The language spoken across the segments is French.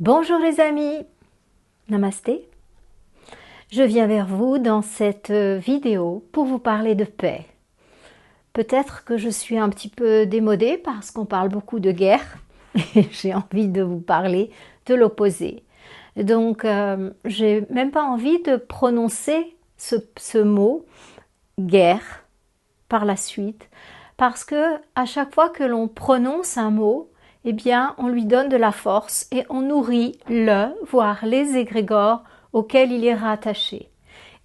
Bonjour les amis, namasté. Je viens vers vous dans cette vidéo pour vous parler de paix. Peut-être que je suis un petit peu démodée parce qu'on parle beaucoup de guerre et j'ai envie de vous parler de l'opposé. Donc, j'ai même pas envie de prononcer ce mot guerre par la suite parce que à chaque fois que l'on prononce un mot, eh bien, on lui donne de la force et on nourrit voire les égrégores auxquels il est rattaché.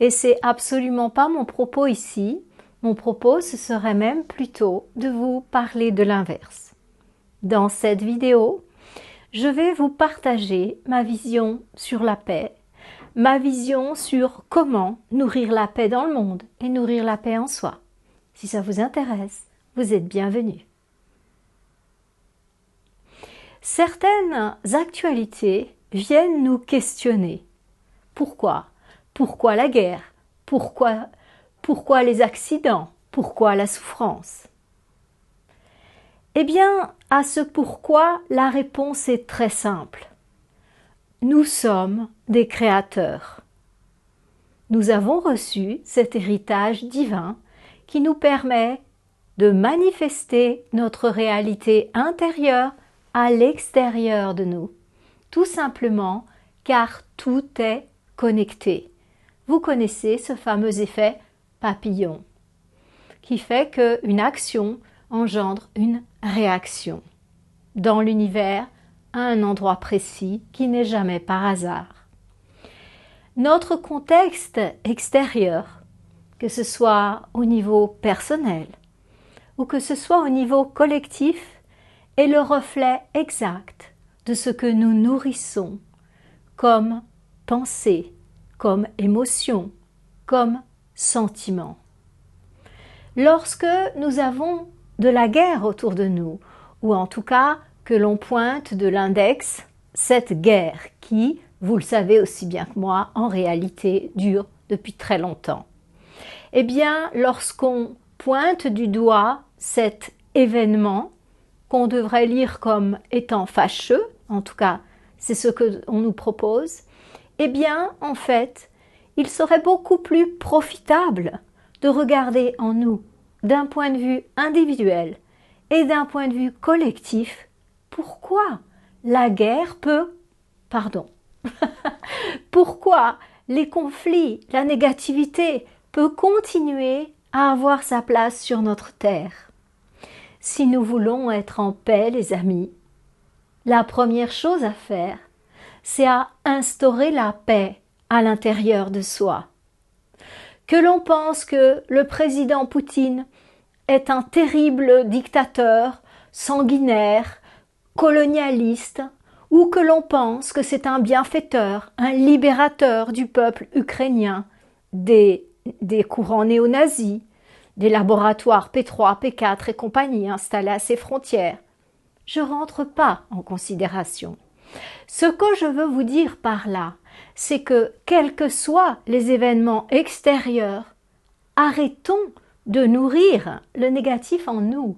Et c'est absolument pas mon propos ici. Mon propos, ce serait même plutôt de vous parler de l'inverse. Dans cette vidéo, je vais vous partager ma vision sur la paix, ma vision sur comment nourrir la paix dans le monde et nourrir la paix en soi. Si ça vous intéresse, vous êtes bienvenus. Certaines actualités viennent nous questionner. Pourquoi? Pourquoi la guerre? Pourquoi les accidents? Pourquoi la souffrance? Eh bien, à ce pourquoi, la réponse est très simple. Nous sommes des créateurs. Nous avons reçu cet héritage divin qui nous permet de manifester notre réalité intérieure à l'extérieur de nous, tout simplement car tout est connecté. Vous connaissez ce fameux effet papillon qui fait qu'une action engendre une réaction dans l'univers à un endroit précis qui n'est jamais par hasard. Notre contexte extérieur, que ce soit au niveau personnel ou que ce soit au niveau collectif, est le reflet exact de ce que nous nourrissons comme pensée, comme émotion, comme sentiment. Lorsque nous avons de la guerre autour de nous, ou en tout cas que l'on pointe de l'index cette guerre qui, vous le savez aussi bien que moi, en réalité dure depuis très longtemps. Eh bien, lorsqu'on pointe du doigt cet événement, qu'on devrait lire comme étant fâcheux, en tout cas c'est ce qu'on nous propose, eh bien en fait il serait beaucoup plus profitable de regarder en nous d'un point de vue individuel et d'un point de vue collectif pourquoi la guerre pourquoi les conflits, la négativité peut continuer à avoir sa place sur notre terre. Si nous voulons être en paix, les amis, la première chose à faire, c'est à instaurer la paix à l'intérieur de soi. Que l'on pense que le président Poutine est un terrible dictateur, sanguinaire, colonialiste, ou que l'on pense que c'est un bienfaiteur, un libérateur du peuple ukrainien, des courants néo-nazis, des laboratoires P3, P4 et compagnie installés à ses frontières. Je ne rentre pas en considération. Ce que je veux vous dire par là, c'est que, quels que soient les événements extérieurs, arrêtons de nourrir le négatif en nous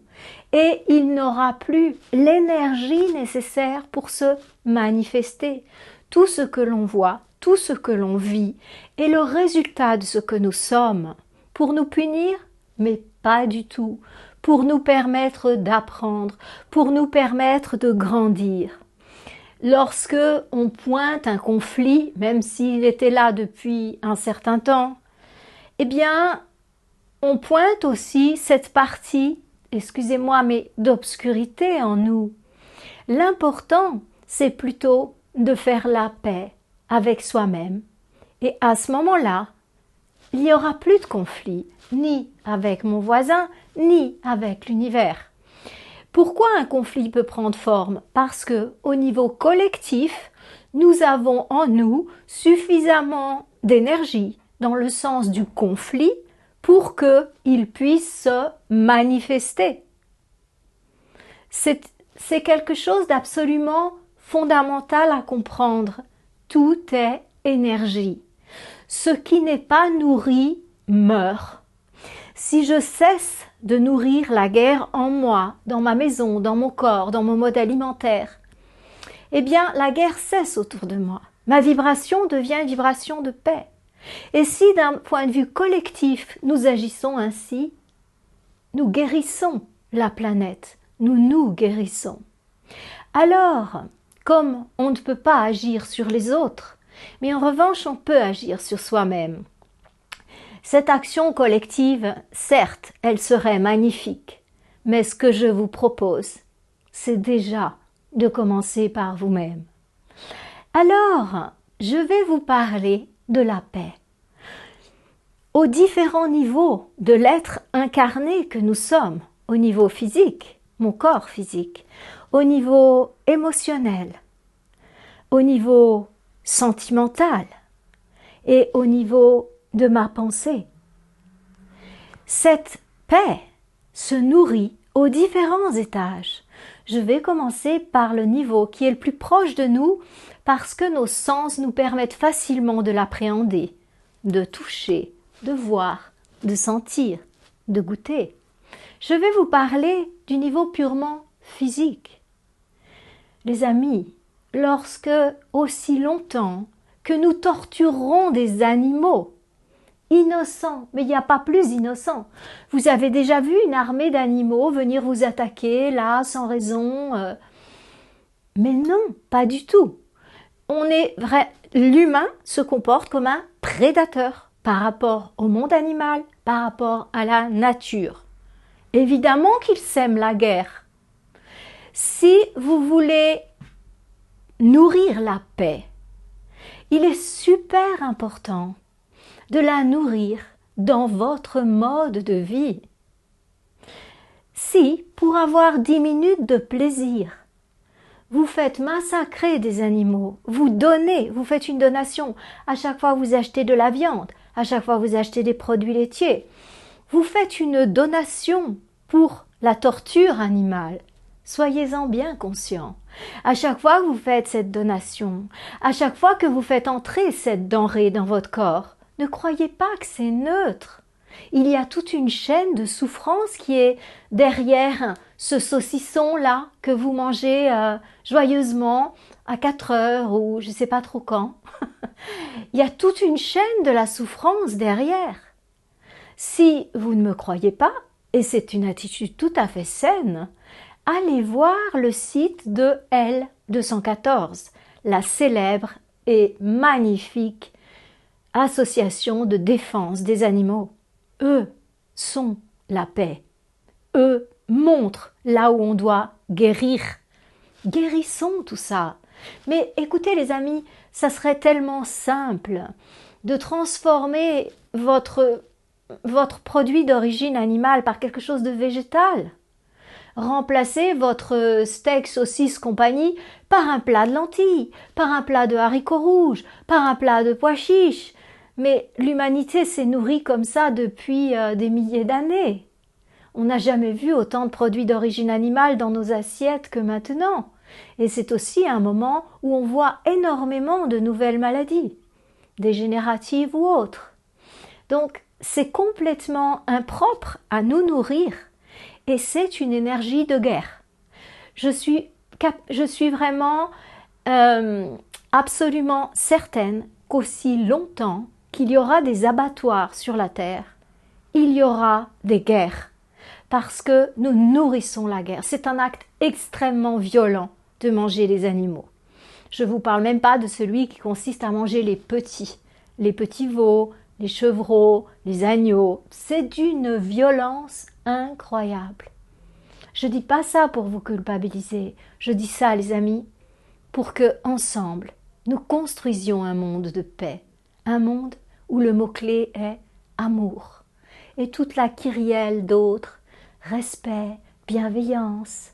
et il n'aura plus l'énergie nécessaire pour se manifester. Tout ce que l'on voit, tout ce que l'on vit est le résultat de ce que nous sommes. Pour nous punir, mais pas du tout, pour nous permettre d'apprendre, pour nous permettre de grandir. Lorsque on pointe un conflit, même s'il était là depuis un certain temps, eh bien, on pointe aussi cette partie, excusez-moi, mais d'obscurité en nous. L'important, c'est plutôt de faire la paix avec soi-même. Et à ce moment-là, il n'y aura plus de conflit, ni avec mon voisin, ni avec l'univers. Pourquoi un conflit peut prendre forme? Parce que, au niveau collectif, nous avons en nous suffisamment d'énergie dans le sens du conflit pour qu'il puisse se manifester. C'est quelque chose d'absolument fondamental à comprendre. Tout est énergie. Ce qui n'est pas nourri meurt. Si je cesse de nourrir la guerre en moi, dans ma maison, dans mon corps, dans mon mode alimentaire, eh bien la guerre cesse autour de moi. Ma vibration devient une vibration de paix. Et si d'un point de vue collectif nous agissons ainsi, nous guérissons la planète, nous nous guérissons. Alors, comme on ne peut pas agir sur les autres, mais en revanche on peut agir sur soi-même. Cette action collective, certes, elle serait magnifique, mais ce que je vous propose, c'est déjà de commencer par vous-même. Alors, je vais vous parler de la paix. Aux différents niveaux de l'être incarné que nous sommes, au niveau physique, mon corps physique, au niveau émotionnel, au niveau sentimental et au niveau de ma pensée. Cette paix se nourrit aux différents étages. Je vais commencer par le niveau qui est le plus proche de nous parce que nos sens nous permettent facilement de l'appréhender, de toucher, de voir, de sentir, de goûter. Je vais vous parler du niveau purement physique. Les amis, lorsque aussi longtemps que nous torturerons des animaux innocents, mais il n'y a pas plus innocent. Vous avez déjà vu une armée d'animaux venir vous attaquer là sans raison mais non, pas du tout. L'humain se comporte comme un prédateur par rapport au monde animal, par rapport à la nature. Évidemment qu'il sème la guerre. Si vous voulez nourrir la paix, il est super important de la nourrir dans votre mode de vie. Si, pour avoir 10 minutes de plaisir, vous faites massacrer des animaux, vous faites une donation, à chaque fois vous achetez de la viande, à chaque fois vous achetez des produits laitiers, vous faites une donation pour la torture animale. Soyez-en bien conscients. À chaque fois que vous faites cette donation, à chaque fois que vous faites entrer cette denrée dans votre corps, ne croyez pas que c'est neutre. Il y a toute une chaîne de souffrance qui est derrière ce saucisson-là que vous mangez joyeusement à 4 heures ou je ne sais pas trop quand. Il y a toute une chaîne de la souffrance derrière. Si vous ne me croyez pas, et c'est une attitude tout à fait saine, allez voir le site de L214, la célèbre et magnifique association de défense des animaux. Eux sont la paix. Eux montrent là où on doit guérir. Guérissons tout ça. Mais écoutez les amis, ça serait tellement simple de transformer votre produit d'origine animale par quelque chose de végétal. Remplacez votre steak, saucisse, compagnie par un plat de lentilles, par un plat de haricots rouges, par un plat de pois chiches. Mais l'humanité s'est nourrie comme ça depuis des milliers d'années. On n'a jamais vu autant de produits d'origine animale dans nos assiettes que maintenant. Et c'est aussi un moment où on voit énormément de nouvelles maladies, dégénératives ou autres. Donc, c'est complètement impropre à nous nourrir et c'est une énergie de guerre. Je suis vraiment absolument certaine qu'aussi longtemps qu'il y aura des abattoirs sur la terre, il y aura des guerres, parce que nous nourrissons la guerre. C'est un acte extrêmement violent de manger les animaux. Je ne vous parle même pas de celui qui consiste à manger les petits veaux, les chevreaux, les agneaux. C'est d'une violence incroyable. Je ne dis pas ça pour vous culpabiliser, je dis ça, les amis, pour que, ensemble, nous construisions un monde de paix, un monde où le mot-clé est amour, et toute la kyrielle d'autres, respect, bienveillance,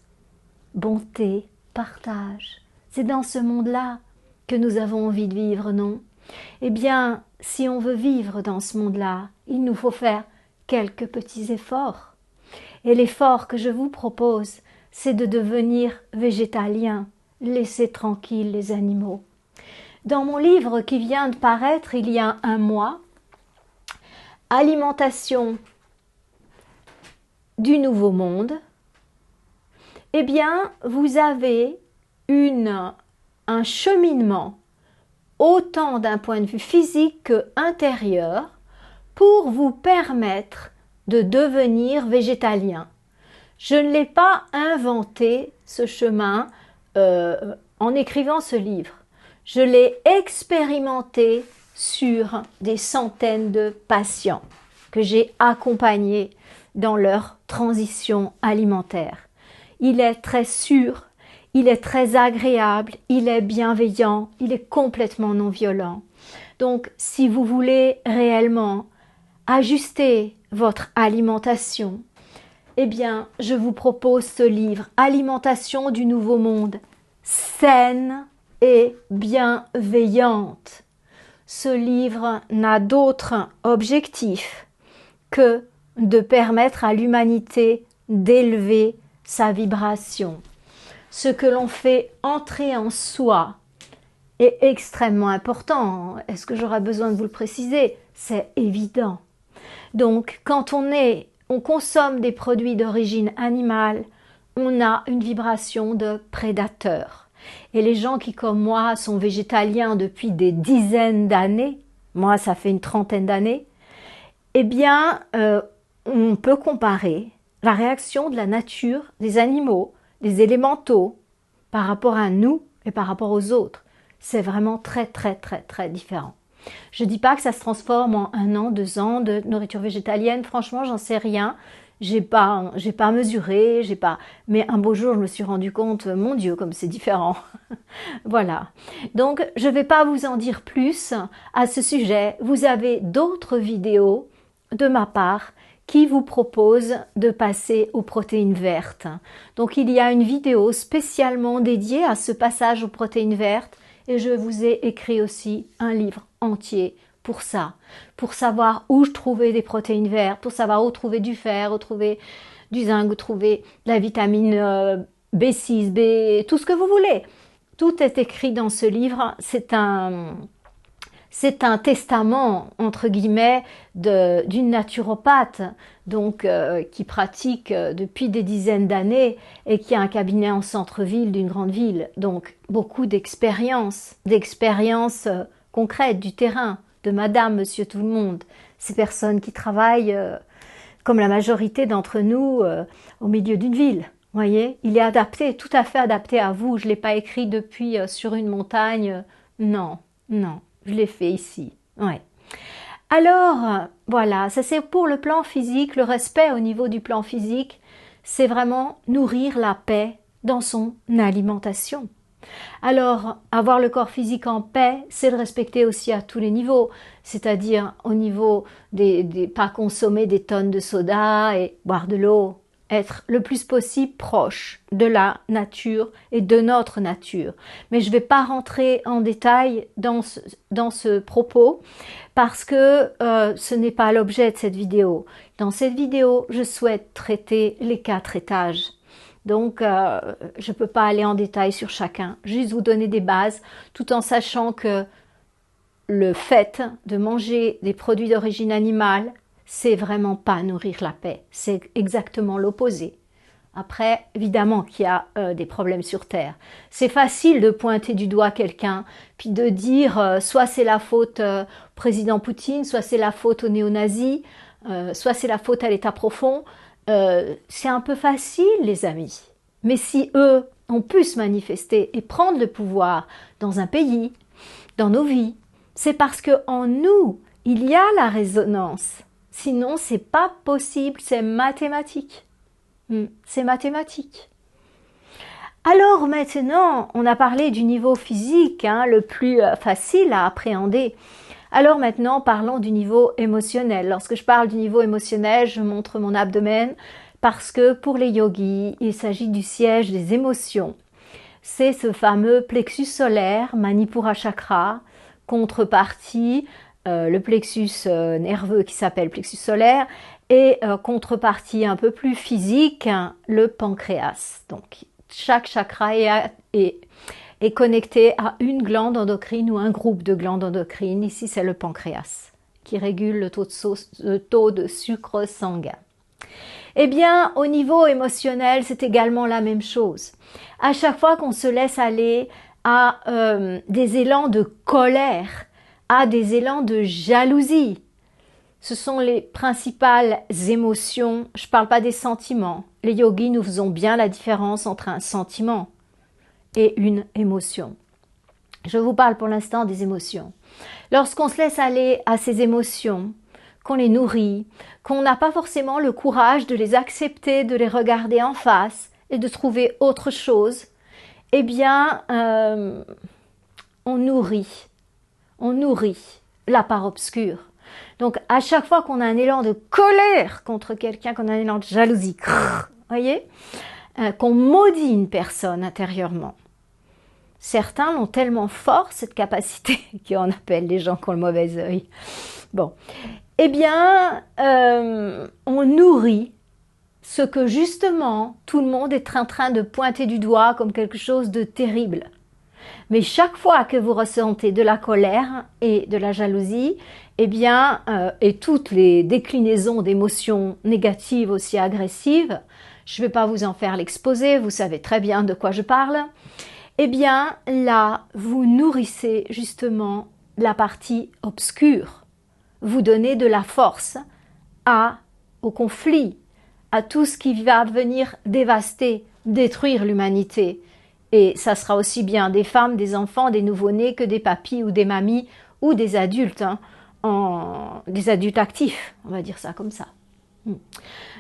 bonté, partage. C'est dans ce monde-là que nous avons envie de vivre, non? Eh bien, si on veut vivre dans ce monde-là, il nous faut faire quelques petits efforts. Et l'effort que je vous propose, c'est de devenir végétalien, laisser tranquilles les animaux. Dans mon livre qui vient de paraître il y a un mois, Alimentation du Nouveau Monde, eh bien, vous avez une un cheminement, autant d'un point de vue physique que intérieur, pour vous permettre de devenir végétalien. Je ne l'ai pas inventé, ce chemin, en écrivant ce livre. Je l'ai expérimenté sur des centaines de patients que j'ai accompagnés dans leur transition alimentaire. Il est très sûr, il est très agréable, il est bienveillant, il est complètement non violent. Donc, si vous voulez réellement ajuster votre alimentation, eh bien, je vous propose ce livre, Alimentation du Nouveau Monde, saine et bienveillante. Ce livre n'a d'autre objectif que de permettre à l'humanité d'élever sa vibration. Ce que l'on fait entrer en soi est extrêmement important. Est-ce que j'aurai besoin de vous le préciser? C'est évident. Donc, quand on consomme des produits d'origine animale, on a une vibration de prédateur. Et les gens qui, comme moi, sont végétaliens depuis des dizaines d'années, moi ça fait une trentaine d'années, eh bien, on peut comparer la réaction de la nature, des animaux, des élémentaux, par rapport à nous et par rapport aux autres. C'est vraiment très, très, très, très différent. Je ne dis pas que ça se transforme en 1 an, 2 ans de nourriture végétalienne. Franchement, j'en sais rien. J'ai pas mesuré, mais un beau jour, je me suis rendu compte, mon Dieu, comme c'est différent. Voilà. Donc, je ne vais pas vous en dire plus à ce sujet. Vous avez d'autres vidéos de ma part qui vous proposent de passer aux protéines vertes. Donc, il y a une vidéo spécialement dédiée à ce passage aux protéines vertes et je vous ai écrit aussi un livre entier pour ça, pour savoir où je trouvais des protéines vertes, pour savoir où trouver du fer, où trouver du zinc, où trouver la vitamine B6, B, tout ce que vous voulez. Tout est écrit dans ce livre. C'est un testament, entre guillemets, d'une naturopathe, donc qui pratique depuis des dizaines d'années et qui a un cabinet en centre-ville d'une grande ville. Donc, beaucoup d'expériences concrètes du terrain, de madame, monsieur, tout le monde. Ces personnes qui travaillent, comme la majorité d'entre nous, au milieu d'une ville. Voyez, il est adapté, tout à fait adapté à vous. Je ne l'ai pas écrit depuis sur une montagne. Non, non, je l'ai fait ici. Ouais. Alors, voilà, ça c'est pour le plan physique. Le respect au niveau du plan physique, c'est vraiment nourrir la paix dans son alimentation. Alors, avoir le corps physique en paix, c'est le respecter aussi à tous les niveaux, c'est-à-dire au niveau des pas consommer des tonnes de soda et boire de l'eau, être le plus possible proche de la nature et de notre nature. Mais je ne vais pas rentrer en détail dans ce propos parce que ce n'est pas l'objet de cette vidéo. Dans cette vidéo, je souhaite traiter les 4 étages. Donc, je ne peux pas aller en détail sur chacun, juste vous donner des bases, tout en sachant que le fait de manger des produits d'origine animale, c'est vraiment pas nourrir la paix, c'est exactement l'opposé. Après, évidemment qu'il y a des problèmes sur Terre. C'est facile de pointer du doigt quelqu'un, puis de dire soit c'est la faute au président Poutine, soit c'est la faute aux néo-nazis, soit c'est la faute à l'État profond. C'est un peu facile, les amis. Mais si eux ont pu se manifester et prendre le pouvoir dans un pays, dans nos vies, c'est parce qu'en nous, il y a la résonance. Sinon, c'est pas possible, c'est mathématique. C'est mathématique. Alors maintenant, on a parlé du niveau physique, le plus facile à appréhender. Alors maintenant, parlons du niveau émotionnel. Lorsque je parle du niveau émotionnel, je montre mon abdomen parce que pour les yogis, il s'agit du siège des émotions. C'est ce fameux plexus solaire, Manipura chakra, contrepartie, le plexus nerveux qui s'appelle plexus solaire, et contrepartie un peu plus physique, le pancréas. Donc chaque chakra est connecté à une glande endocrine ou un groupe de glandes endocrines. Ici, c'est le pancréas qui régule le taux de sucre sanguin. Eh bien, au niveau émotionnel, c'est également la même chose. À chaque fois qu'on se laisse aller à des élans de colère, à des élans de jalousie. Ce sont les principales émotions. Je ne parle pas des sentiments. Les yogis, nous faisons bien la différence entre un sentiment et une émotion. Je vous parle pour l'instant des émotions. Lorsqu'on se laisse aller à ces émotions, qu'on les nourrit, qu'on n'a pas forcément le courage de les accepter, de les regarder en face et de trouver autre chose, eh bien, on nourrit la part obscure. Donc, à chaque fois qu'on a un élan de colère contre quelqu'un, qu'on a un élan de jalousie, voyez, qu'on maudit une personne intérieurement, certains l'ont tellement fort, cette capacité, qu'on appelle les gens qui ont le mauvais œil. Bon, eh bien, on nourrit ce que justement tout le monde est en train de pointer du doigt comme quelque chose de terrible. Mais chaque fois que vous ressentez de la colère et de la jalousie, eh bien, et toutes les déclinaisons d'émotions négatives aussi agressives, je ne vais pas vous en faire l'exposé, vous savez très bien de quoi je parle, eh bien, là, vous nourrissez justement la partie obscure. Vous donnez de la force au conflit, à tout ce qui va venir dévaster, détruire l'humanité. Et ça sera aussi bien des femmes, des enfants, des nouveau-nés que des papis ou des mamies ou des adultes, des adultes actifs, on va dire ça comme ça.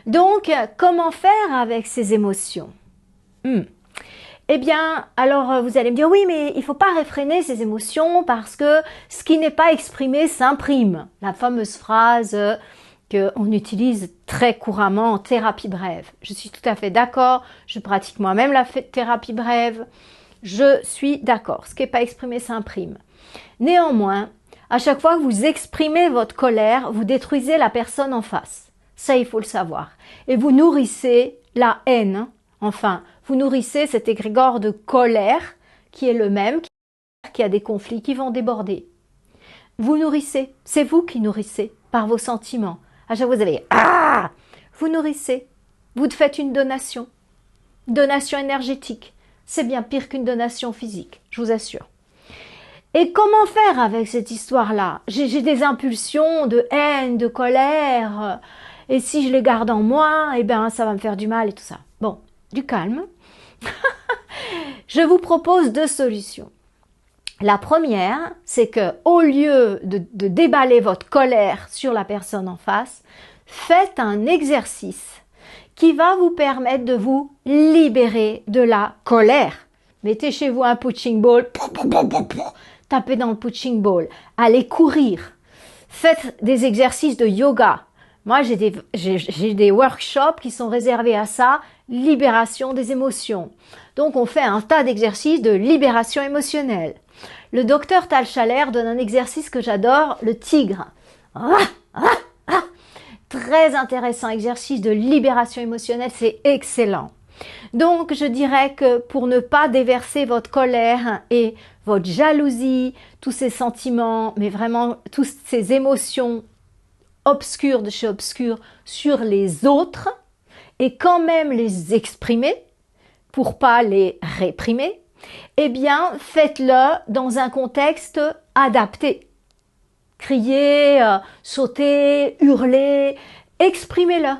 Donc, comment faire avec ces émotions? Eh bien, alors vous allez me dire, oui, mais il ne faut pas réfréner ces émotions parce que ce qui n'est pas exprimé s'imprime. La fameuse phrase qu'on utilise très couramment en thérapie brève. Je suis tout à fait d'accord, je pratique moi-même la thérapie brève, je suis d'accord, ce qui n'est pas exprimé s'imprime. Néanmoins, à chaque fois que vous exprimez votre colère, vous détruisez la personne en face. Ça, il faut le savoir. Et vous nourrissez la haine, enfin, vous nourrissez cet égrégore de colère qui est le même, qui a des conflits qui vont déborder. Vous nourrissez, c'est vous qui nourrissez par vos sentiments. À chaque fois, vous avez vous nourrissez, vous faites une donation énergétique. C'est bien pire qu'une donation physique, je vous assure. Et comment faire avec cette histoire-là? J'ai des impulsions de haine, de colère, et si je les garde en moi, eh ben ça va me faire du mal et tout ça. Bon, du calme. Je vous propose 2 solutions. La première, c'est que au lieu de déballer votre colère sur la personne en face, faites un exercice qui va vous permettre de vous libérer de la colère. Mettez chez vous un punching ball, tapez dans le punching ball, allez courir, faites des exercices de yoga. Moi, j'ai des workshops qui sont réservés à ça, libération des émotions. Donc, on fait un tas d'exercices de libération émotionnelle. Le docteur Tal Schaller donne un exercice que j'adore, le tigre. Très intéressant exercice de libération émotionnelle, c'est excellent. Donc, je dirais que pour ne pas déverser votre colère et votre jalousie, tous ces sentiments, mais vraiment toutes ces émotions obscures de chez obscures sur les autres, et quand même les exprimer pour pas les réprimer, eh bien, faites-le dans un contexte adapté. Criez, sautez, hurlez, exprimez-le,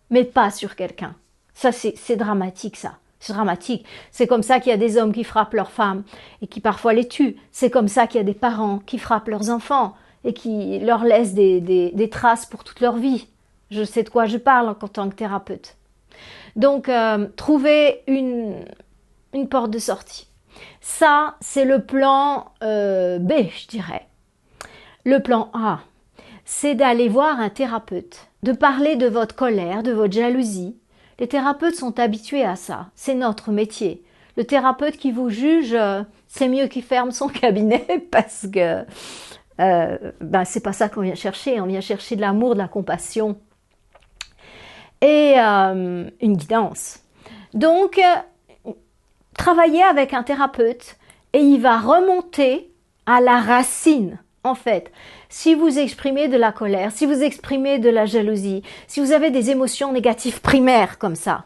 mais pas sur quelqu'un. Ça, c'est dramatique, ça. C'est dramatique. C'est comme ça qu'il y a des hommes qui frappent leurs femmes et qui parfois les tuent. C'est comme ça qu'il y a des parents qui frappent leurs enfants et qui leur laissent des traces pour toute leur vie. Je sais de quoi je parle en tant que thérapeute. Donc, trouvez une porte de sortie. Ça, c'est le plan B, je dirais. Le plan A, c'est d'aller voir un thérapeute, de parler de votre colère, de votre jalousie. Les thérapeutes sont habitués à ça, c'est notre métier. Le thérapeute qui vous juge, c'est mieux qu'il ferme son cabinet parce que c'est pas ça qu'on vient chercher. On vient chercher de l'amour, de la compassion et une guidance. Donc, travaillez avec un thérapeute et il va remonter à la racine. En fait, si vous exprimez de la colère, si vous exprimez de la jalousie, si vous avez des émotions négatives primaires comme ça,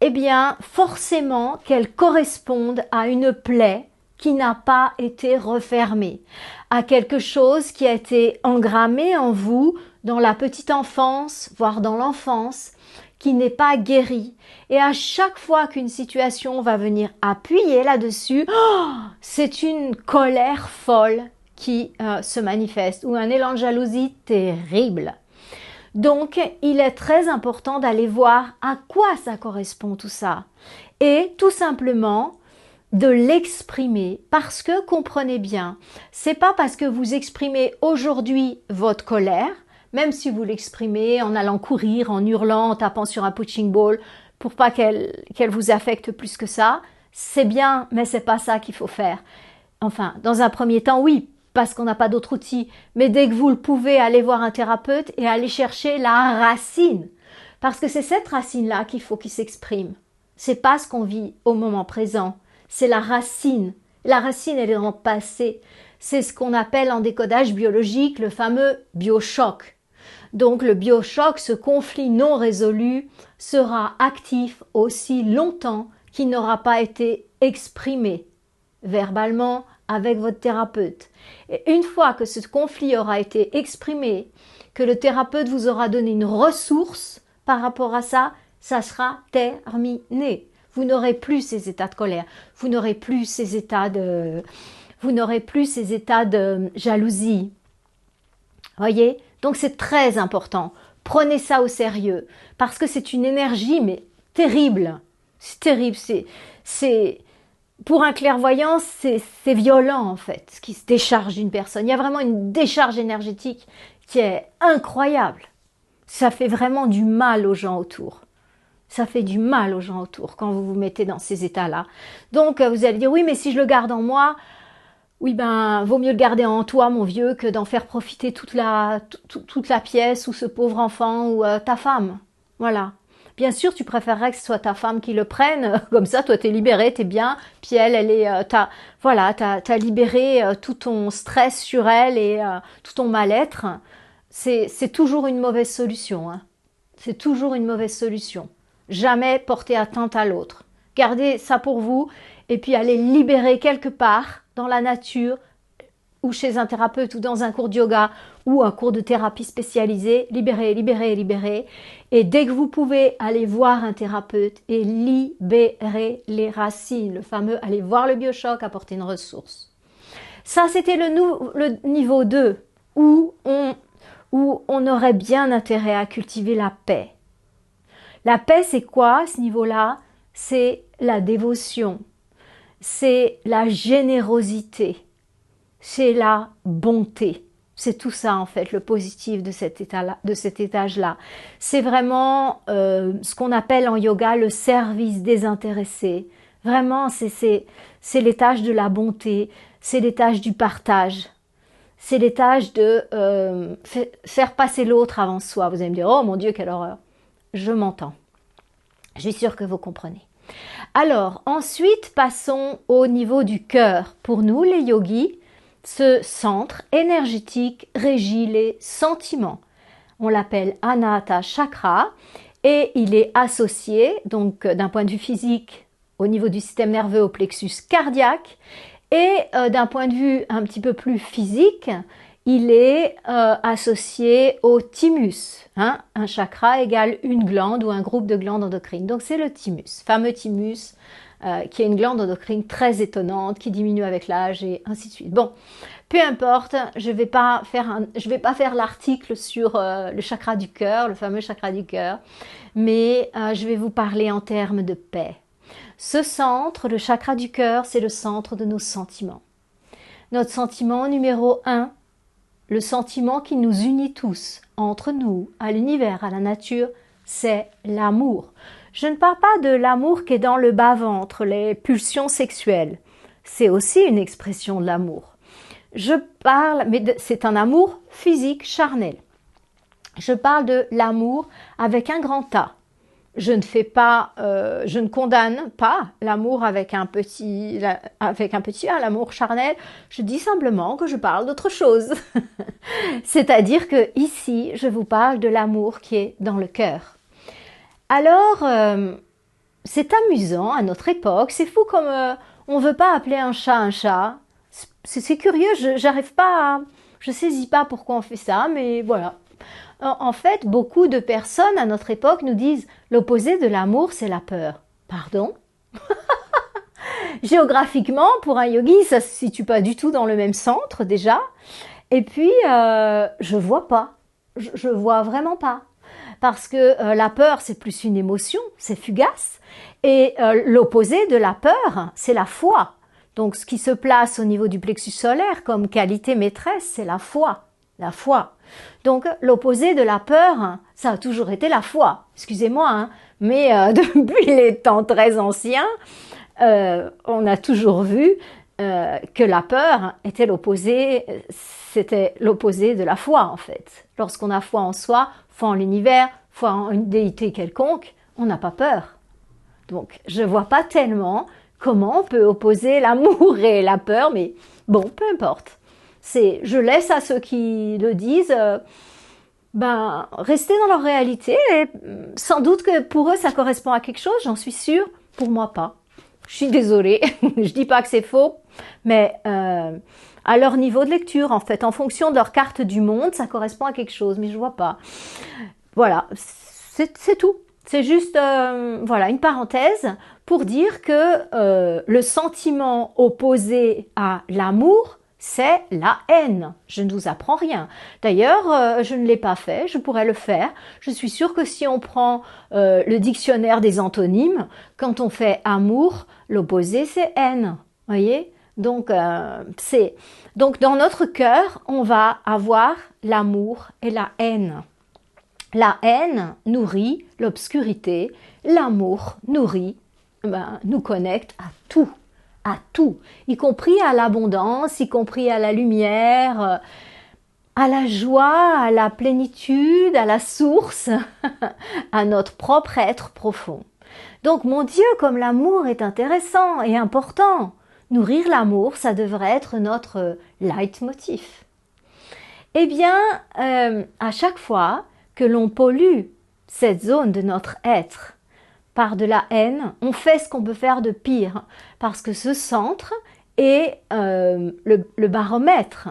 eh bien, forcément qu'elles correspondent à une plaie qui n'a pas été refermée, à quelque chose qui a été engrammé en vous dans la petite enfance, voire dans l'enfance, qui n'est pas guéri. Et à chaque fois qu'une situation va venir appuyer là-dessus, c'est une colère folle qui se manifeste, ou un élan de jalousie terrible. Donc, il est très important d'aller voir à quoi ça correspond tout ça. Et tout simplement, de l'exprimer, parce que, comprenez bien, c'est pas parce que vous exprimez aujourd'hui votre colère, même si vous l'exprimez en allant courir, en hurlant, en tapant sur un punching ball, pour pas qu'elle vous affecte plus que ça, c'est bien, mais c'est pas ça qu'il faut faire. Enfin, dans un premier temps, oui, parce qu'on n'a pas d'autre outil, mais dès que vous le pouvez, allez voir un thérapeute et aller chercher la racine, parce que c'est cette racine-là qu'il faut qu'il s'exprime. C'est pas ce qu'on vit au moment présent, c'est la racine. La racine, elle est dans le passé. C'est ce qu'on appelle en décodage biologique le fameux biochoc. Donc le biochoc, ce conflit non résolu, sera actif aussi longtemps qu'il n'aura pas été exprimé verbalement avec votre thérapeute. Et une fois que ce conflit aura été exprimé, que le thérapeute vous aura donné une ressource par rapport à ça, ça sera terminé. Vous n'aurez plus ces états de colère, vous n'aurez plus ces états de jalousie. Voyez? Donc c'est très important. Prenez ça au sérieux parce que c'est une énergie mais terrible. C'est terrible, c'est pour un clairvoyant, c'est violent en fait, ce qui se décharge d'une personne. Il y a vraiment une décharge énergétique qui est incroyable. Ça fait vraiment du mal aux gens autour. Ça fait du mal aux gens autour quand vous vous mettez dans ces états-là. Donc vous allez dire, oui, mais si je le garde en moi, oui, ben, vaut mieux le garder en toi, mon vieux, que d'en faire profiter toute la pièce ou ce pauvre enfant ou ta femme. Voilà. Bien sûr, tu préférerais que ce soit ta femme qui le prenne, comme ça, toi, t'es libéré, t'es bien, puis elle est, t'as libéré tout ton stress sur elle et tout ton mal-être. C'est toujours une mauvaise solution, hein. C'est toujours une mauvaise solution. Jamais porter atteinte à l'autre. Gardez ça pour vous et puis allez libérer quelque part dans la nature ou chez un thérapeute ou dans un cours de yoga ou un cours de thérapie spécialisée. Libérez, libérez, libérez. Et dès que vous pouvez, allez voir un thérapeute et libérer les racines. Le fameux aller voir le biochoc, apporter une ressource. Ça, c'était le niveau 2 où on aurait bien intérêt à cultiver la paix. La paix, c'est quoi à ce niveau-là? C'est la dévotion, c'est la générosité, c'est la bonté. C'est tout ça en fait, le positif de cet état-là, de cet étage-là. C'est vraiment ce qu'on appelle en yoga le service désintéressé. Vraiment, c'est l'étage de la bonté, c'est l'étage du partage. C'est l'étage de faire passer l'autre avant soi. Vous allez me dire, oh mon Dieu, quelle horreur. Je m'entends. Je suis sûre que vous comprenez. Alors, ensuite, passons au niveau du cœur. Pour nous, les yogis, ce centre énergétique régit les sentiments. On l'appelle Anahata Chakra et il est associé, donc d'un point de vue physique, au niveau du système nerveux, au plexus cardiaque et d'un point de vue un petit peu plus physique, il est associé au thymus. Hein? Un chakra égale une glande ou un groupe de glandes endocrines. Donc c'est le thymus, fameux thymus, qui est une glande endocrine très étonnante, qui diminue avec l'âge et ainsi de suite. Bon, peu importe, je vais pas faire l'article sur le chakra du cœur, le fameux chakra du cœur, mais je vais vous parler en termes de paix. Ce centre, le chakra du cœur, c'est le centre de nos sentiments. Notre sentiment numéro 1, le sentiment qui nous unit tous, entre nous, à l'univers, à la nature, c'est l'amour. Je ne parle pas de l'amour qui est dans le bas-ventre, les pulsions sexuelles. C'est aussi une expression de l'amour. Je parle, mais c'est un amour physique, charnel. Je parle de l'amour avec un grand A. Je ne condamne pas l'amour avec un petit A, l'amour charnel. Je dis simplement que je parle d'autre chose. C'est-à-dire que ici, je vous parle de l'amour qui est dans le cœur. Alors, c'est amusant à notre époque. C'est fou comme on veut pas appeler un chat un chat. C'est curieux, j'arrive pas à, je saisis pas pourquoi on fait ça, mais voilà. En fait, beaucoup de personnes à notre époque nous disent l'opposé de l'amour, c'est la peur. Pardon? Géographiquement, pour un yogi, ça se situe pas du tout dans le même centre déjà. Et puis, je vois pas. Je vois vraiment pas. Parce que la peur, c'est plus une émotion, c'est fugace. Et l'opposé de la peur, c'est la foi. Donc, ce qui se place au niveau du plexus solaire comme qualité maîtresse, c'est la foi. La foi. Donc, l'opposé de la peur, ça a toujours été la foi. Excusez-moi, hein, mais depuis les temps très anciens, on a toujours vu que la peur était l'opposé, c'était l'opposé de la foi en fait. Lorsqu'on a foi en soi, foi en l'univers, foi en une déité quelconque, on n'a pas peur. Donc, je vois pas tellement comment on peut opposer l'amour et la peur, mais bon, peu importe. Je laisse à ceux qui le disent, rester dans leur réalité. Et sans doute que pour eux, ça correspond à quelque chose, j'en suis sûre. Pour moi, pas. Je suis désolée, je dis pas que c'est faux, mais à leur niveau de lecture, en fait, en fonction de leur carte du monde, ça correspond à quelque chose, mais je vois pas. Voilà, c'est tout. C'est juste, voilà, une parenthèse pour dire que le sentiment opposé à l'amour, c'est la haine. Je ne vous apprends rien. D'ailleurs, je ne l'ai pas fait, je pourrais le faire. Je suis sûre que si on prend le dictionnaire des antonymes, quand on fait amour, l'opposé c'est haine. Voyez? Donc, donc dans notre cœur, on va avoir l'amour et la haine. La haine nourrit l'obscurité, l'amour nourrit, nous connecte à tout, y compris à l'abondance, y compris à la lumière, à la joie, à la plénitude, à la source, à notre propre être profond. Donc mon Dieu, comme l'amour est intéressant et important, nourrir l'amour, ça devrait être notre leitmotiv. Eh bien, à chaque fois que l'on pollue cette zone de notre être par de la haine, on fait ce qu'on peut faire de pire, parce que ce centre est le baromètre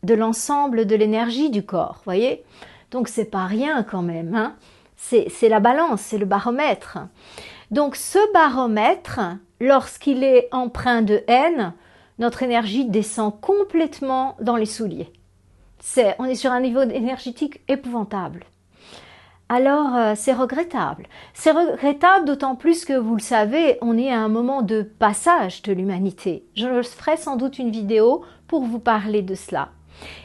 de l'ensemble de l'énergie du corps, voyez. Donc c'est pas rien quand même, hein. C'est la balance, c'est le baromètre. Donc ce baromètre, lorsqu'il est empreint de haine, notre énergie descend complètement dans les souliers. On est sur un niveau énergétique épouvantable. Alors, c'est regrettable. C'est regrettable d'autant plus que, vous le savez, on est à un moment de passage de l'humanité. Je ferai sans doute une vidéo pour vous parler de cela.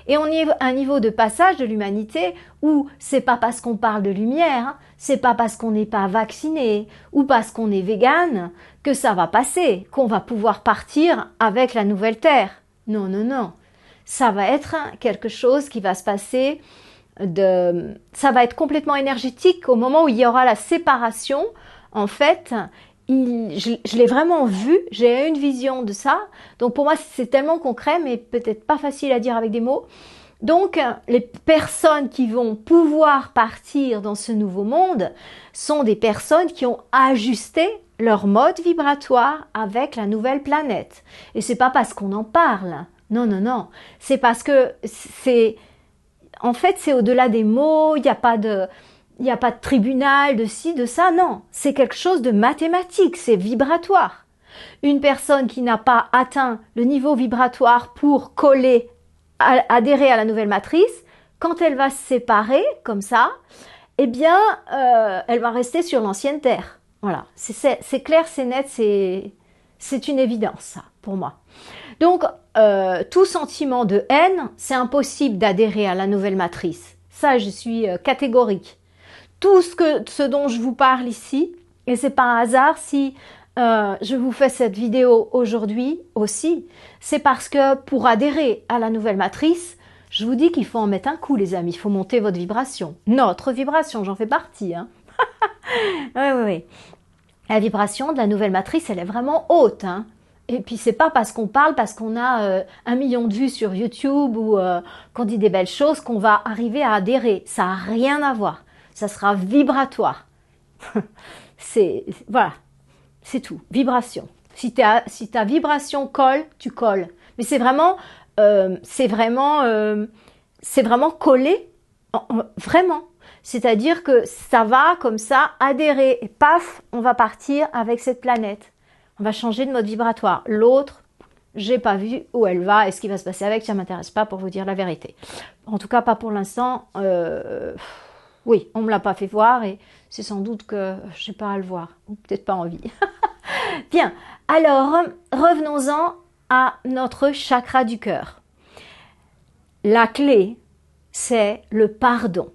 Et on est à un niveau de passage de l'humanité où c'est pas parce qu'on parle de lumière, hein, c'est pas parce qu'on n'est pas vacciné ou parce qu'on est végane que ça va passer, qu'on va pouvoir partir avec la nouvelle terre. Non, non, non. Ça va être quelque chose qui va se passer ça va être complètement énergétique au moment où il y aura la séparation. En fait, je l'ai vraiment vu, j'ai une vision de ça. Donc pour moi, c'est tellement concret, mais peut-être pas facile à dire avec des mots. Donc, les personnes qui vont pouvoir partir dans ce nouveau monde sont des personnes qui ont ajusté leur mode vibratoire avec la nouvelle planète. Et c'est pas parce qu'on en parle. Non, non, non. C'est parce que en fait, c'est au-delà des mots, il n'y a pas de tribunal, de ci, de ça, non. C'est quelque chose de mathématique, c'est vibratoire. Une personne qui n'a pas atteint le niveau vibratoire pour adhérer à la nouvelle matrice, quand elle va se séparer, comme ça, eh bien, elle va rester sur l'ancienne terre. Voilà, c'est clair, c'est net, c'est une évidence, ça, pour moi. Donc, tout sentiment de haine, c'est impossible d'adhérer à la nouvelle matrice. Ça, je suis catégorique. Tout ce dont je vous parle ici, et c'est pas un hasard si je vous fais cette vidéo aujourd'hui aussi, c'est parce que pour adhérer à la nouvelle matrice, je vous dis qu'il faut en mettre un coup, les amis. Il faut monter votre vibration. Notre vibration, j'en fais partie. Hein. Oui. La vibration de la nouvelle matrice, elle est vraiment haute, hein. Et puis c'est pas parce qu'on parle, parce qu'on a 1 million de vues sur YouTube ou qu'on dit des belles choses qu'on va arriver à adhérer. Ça n'a rien à voir. Ça sera vibratoire. Voilà. C'est tout. Vibration. Si ta vibration colle, tu colles. Mais c'est vraiment collé. Vraiment. C'est-à-dire que ça va comme ça adhérer. Et paf, on va partir avec cette planète. On va changer de mode vibratoire. L'autre, j'ai pas vu où elle va et ce qui va se passer avec, ça m'intéresse pas pour vous dire la vérité. En tout cas, pas pour l'instant. Oui, on me l'a pas fait voir et c'est sans doute que je n'ai pas à le voir. Ou peut-être pas envie. Bien, alors revenons-en à notre chakra du cœur. La clé, c'est le pardon.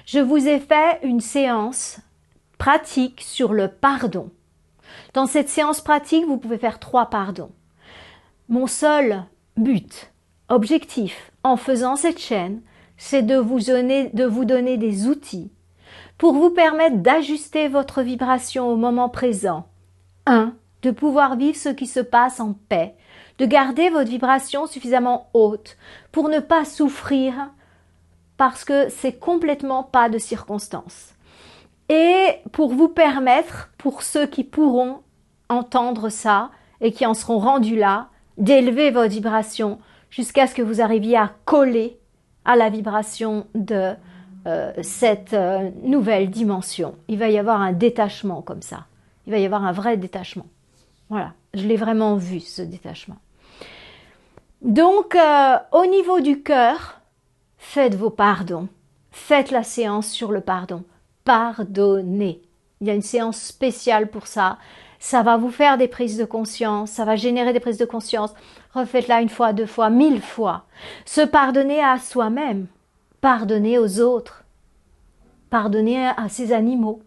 Je vous ai fait une séance pratique sur le pardon. Dans cette séance pratique, vous pouvez faire 3 pardons. Mon seul but, objectif, en faisant cette chaîne, c'est de vous donner des outils pour vous permettre d'ajuster votre vibration au moment présent. 1. De pouvoir vivre ce qui se passe en paix, de garder votre vibration suffisamment haute pour ne pas souffrir parce que c'est complètement pas de circonstance. Et pour vous permettre, pour ceux qui pourront entendre ça et qui en seront rendus là, d'élever votre vibration jusqu'à ce que vous arriviez à coller à la vibration de cette nouvelle dimension. Il va y avoir un détachement comme ça. Il va y avoir un vrai détachement. Voilà, je l'ai vraiment vu, ce détachement. Donc, au niveau du cœur, faites vos pardons. Faites la séance sur le pardon. Pardonnez. Il y a une séance spéciale pour ça. Ça va vous faire des prises de conscience, ça va générer des prises de conscience. Refaites-la 1 fois, 2 fois, 1000 fois. Se pardonner à soi-même, pardonner aux autres, pardonner à ses animaux,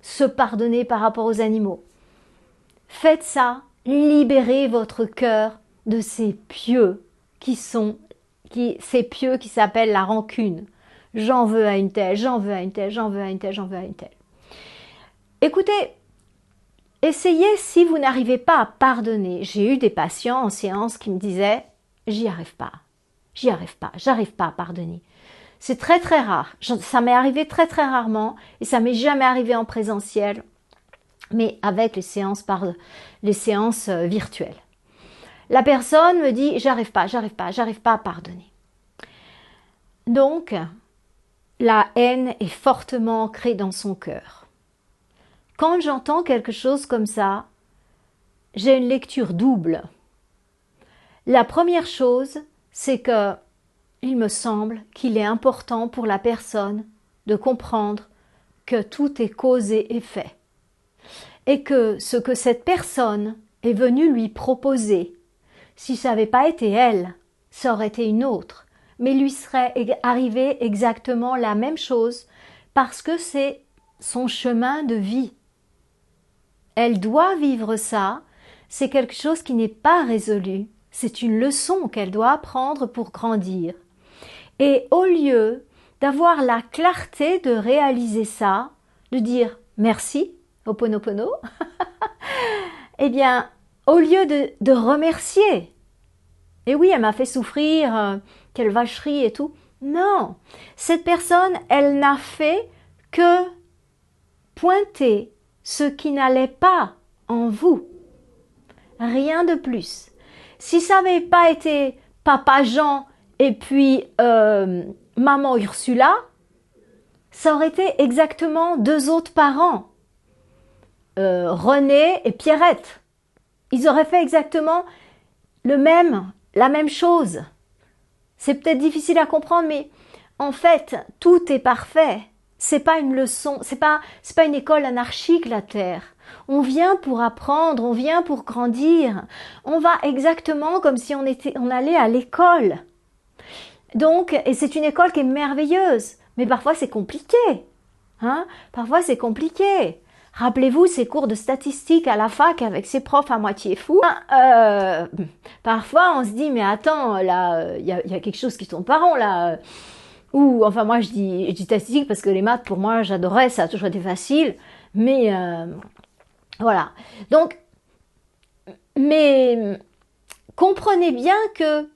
se pardonner par rapport aux animaux. Faites ça, libérez votre cœur de ces pieux qui s'appellent la rancune. J'en veux à une telle, j'en veux à une telle, j'en veux à une telle, j'en veux à une telle. Écoutez, essayez si vous n'arrivez pas à pardonner. J'ai eu des patients en séance qui me disaient « j'y arrive pas, j'arrive pas à pardonner ». C'est très très rare. Ça m'est arrivé très très rarement et ça m'est jamais arrivé en présentiel, mais avec les séances virtuelles. La personne me dit « j'arrive pas à pardonner ». Donc, la haine est fortement ancrée dans son cœur. Quand j'entends quelque chose comme ça, j'ai une lecture double. La première chose, c'est que il me semble qu'il est important pour la personne de comprendre que tout est cause et effet. Et que ce que cette personne est venue lui proposer, si ça n'avait pas été elle, ça aurait été une autre, mais lui serait arrivé exactement la même chose parce que c'est son chemin de vie. Elle doit vivre ça, c'est quelque chose qui n'est pas résolu, c'est une leçon qu'elle doit apprendre pour grandir. Et au lieu d'avoir la clarté de réaliser ça, de dire merci, Ho'oponopono, eh bien, au lieu de remercier, et oui, elle m'a fait souffrir, quelle vacherie et tout, non, cette personne, elle n'a fait que pointer ce qui n'allait pas en vous. Rien de plus. Si ça n'avait pas été Papa Jean et puis Maman Ursula, ça aurait été exactement 2 autres parents. René et Pierrette. Ils auraient fait exactement la même chose. C'est peut-être difficile à comprendre, mais en fait, tout est parfait. C'est pas une leçon, c'est pas une école anarchique, la Terre. On vient pour apprendre, on vient pour grandir. On va exactement comme si on allait à l'école. Donc, et c'est une école qui est merveilleuse, mais parfois c'est compliqué. Parfois c'est compliqué. Rappelez-vous ces cours de statistiques à la fac avec ces profs à moitié fous. Parfois on se dit, mais attends, là, il y a quelque chose qui tombe pas rond, là. Ou, enfin moi je dis statistique parce que les maths pour moi j'adorais, ça a toujours été facile, mais voilà. Donc, mais comprenez bien que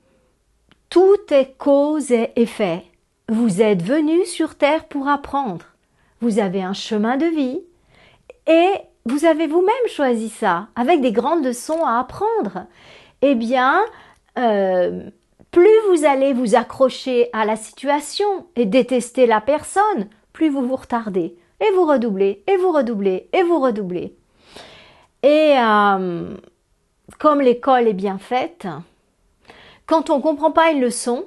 tout est cause et effet. Vous êtes venu sur Terre pour apprendre. Vous avez un chemin de vie et vous avez vous-même choisi ça, avec des grandes leçons à apprendre. Eh bien, plus vous allez vous accrocher à la situation et détester la personne, plus vous vous retardez. Et vous redoublez, et vous redoublez, et vous redoublez. Et comme l'école est bien faite, quand on ne comprend pas une leçon,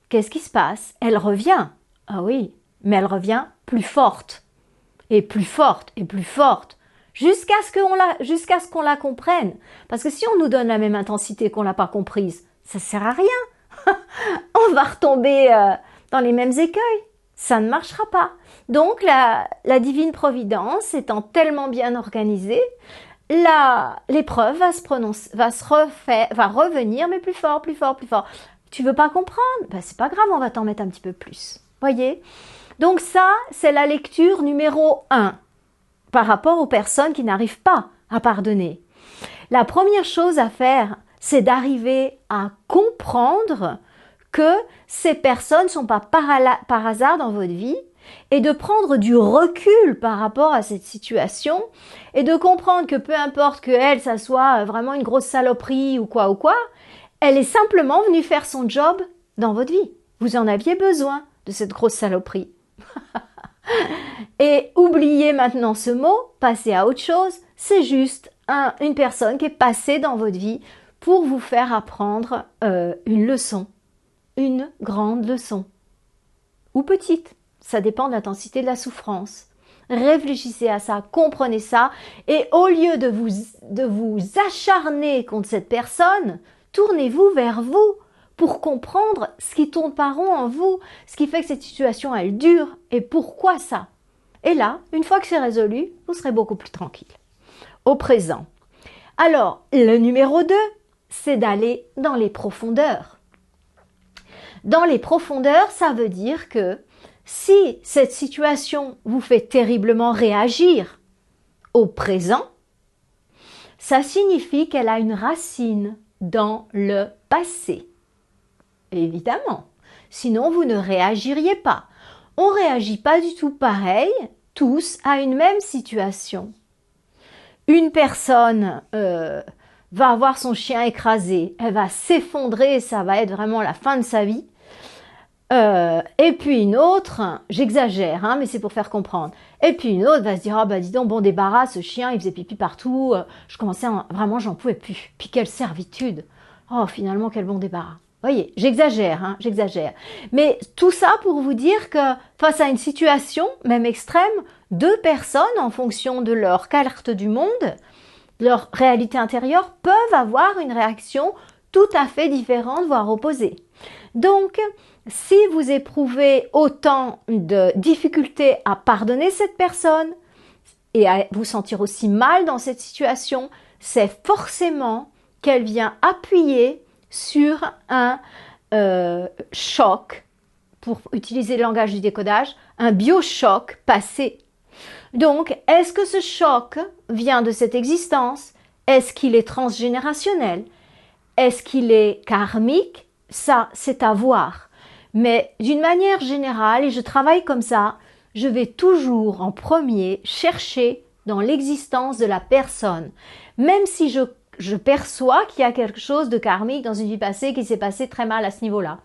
qu'est-ce qui se passe? Elle revient. Ah oui, mais elle revient plus forte, et plus forte, et plus forte, jusqu'à ce qu'on la comprenne. Parce que si on nous donne la même intensité qu'on l'a pas comprise, ça sert à rien. On va retomber dans les mêmes écueils. Ça ne marchera pas. Donc la divine providence étant tellement bien organisée, l'épreuve va revenir, mais plus fort, plus fort, plus fort. Tu veux pas comprendre? Ben, c'est pas grave, on va t'en mettre un petit peu plus. Voyez? Donc ça, c'est la lecture numéro 1 par rapport aux personnes qui n'arrivent pas à pardonner. La première chose à faire, c'est d'arriver à comprendre que ces personnes ne sont pas par hasard dans votre vie et de prendre du recul par rapport à cette situation et de comprendre que peu importe qu'elle, ça soit vraiment une grosse saloperie ou quoi, elle est simplement venue faire son job dans votre vie. Vous en aviez besoin de cette grosse saloperie. Et oubliez maintenant ce mot, passez à autre chose, c'est juste une personne qui est passée dans votre vie pour vous faire apprendre une leçon, une grande leçon, ou petite, ça dépend de l'intensité de la souffrance. Réfléchissez à ça, comprenez ça, et au lieu de vous acharner contre cette personne, tournez-vous vers vous pour comprendre ce qui tourne pas rond en vous, ce qui fait que cette situation elle dure, et pourquoi ça. Et là, une fois que c'est résolu, vous serez beaucoup plus tranquille. Au présent. Alors, le numéro 2, c'est d'aller dans les profondeurs. Dans les profondeurs, ça veut dire que si cette situation vous fait terriblement réagir au présent, ça signifie qu'elle a une racine dans le passé. Évidemment, sinon vous ne réagiriez pas. On ne réagit pas du tout pareil, tous, à une même situation. Une personne va avoir son chien écrasé, elle va s'effondrer, ça va être vraiment la fin de sa vie. Et puis une autre, j'exagère, hein, mais c'est pour faire comprendre. Et puis une autre va se dire, ah bah dis donc, bon débarras, ce chien, il faisait pipi partout, vraiment j'en pouvais plus. Puis quelle servitude. Oh finalement, quel bon débarras. Voyez, j'exagère, hein, j'exagère. Mais tout ça pour vous dire que face à une situation, même extrême, deux personnes, en fonction de leur carte du monde, leur réalité intérieure, peuvent avoir une réaction tout à fait différente, voire opposée. Donc, si vous éprouvez autant de difficultés à pardonner cette personne et à vous sentir aussi mal dans cette situation, c'est forcément qu'elle vient appuyer sur un choc, pour utiliser le langage du décodage, un biochoc passé. Donc, est-ce que ce choc vient de cette existence? Est-ce qu'il est transgénérationnel? Est-ce qu'il est karmique? Ça, c'est à voir. Mais d'une manière générale, et je travaille comme ça, je vais toujours en premier chercher dans l'existence de la personne. Même si je perçois qu'il y a quelque chose de karmique dans une vie passée qui s'est passé très mal à ce niveau-là.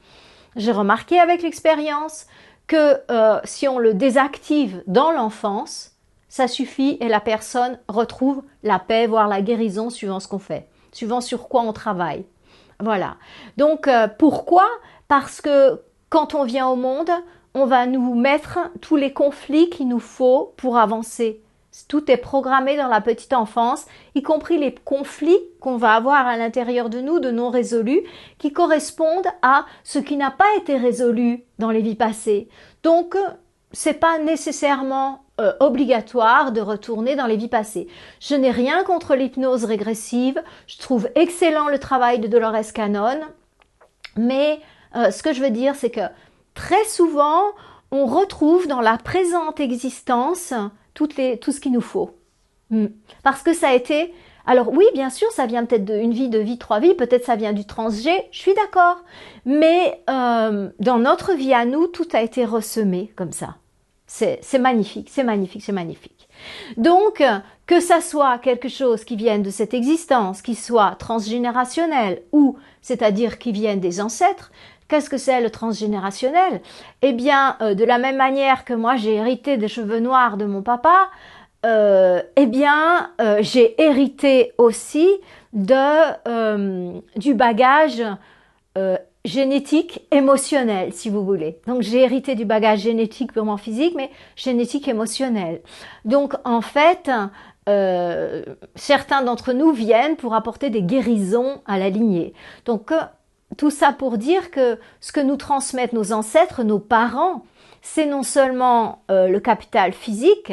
J'ai remarqué avec l'expérience que si on le désactive dans l'enfance, ça suffit et la personne retrouve la paix, voire la guérison suivant ce qu'on fait, suivant sur quoi on travaille. Voilà. Donc, pourquoi? Parce que quand on vient au monde, on va nous mettre tous les conflits qu'il nous faut pour avancer. Tout est programmé dans la petite enfance, y compris les conflits qu'on va avoir à l'intérieur de nous, de non résolus, qui correspondent à ce qui n'a pas été résolu dans les vies passées. Donc, c'est pas nécessairement obligatoire de retourner dans les vies passées. Je n'ai rien contre l'hypnose régressive, je trouve excellent le travail de Dolores Cannon, mais ce que je veux dire, c'est que très souvent, on retrouve dans la présente existence tout ce qu'il nous faut. Parce que ça a été... Alors oui, bien sûr, ça vient peut-être d'une vie, 3 vies, peut-être ça vient du transgé, je suis d'accord. Mais dans notre vie à nous, tout a été ressemé comme ça. C'est magnifique, c'est magnifique, c'est magnifique. Donc, Que ça soit quelque chose qui vienne de cette existence, qui soit transgénérationnel ou, c'est-à-dire qui vienne des ancêtres. Qu'est-ce que c'est le transgénérationnel? Eh bien, de la même manière que moi j'ai hérité des cheveux noirs de mon papa, j'ai hérité aussi du bagage génétique émotionnel, si vous voulez. Donc j'ai hérité du bagage génétique purement physique, mais génétique émotionnel. Donc en fait, certains d'entre nous viennent pour apporter des guérisons à la lignée. Donc tout ça pour dire que ce que nous transmettent nos ancêtres, nos parents, c'est non seulement le capital physique,